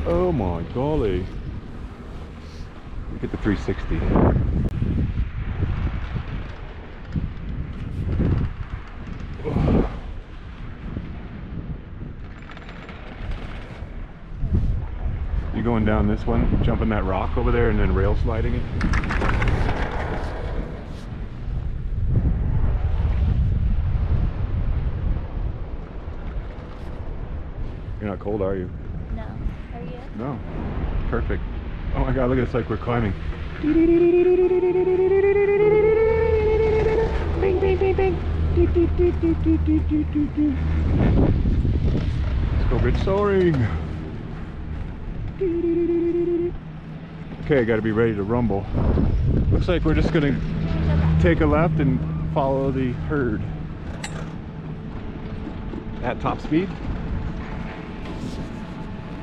Oh my golly. Look at the 360. You going down this one, jumping that rock over there and then rail sliding it? You're not cold, are you? No. Are you? No. Perfect. Oh my god, look at this, like we're climbing. Bing, bing, bing, bing. Let's go bit soaring. Okay, I gotta be ready to rumble. Looks like we're just gonna take a left and follow the herd. At top speed.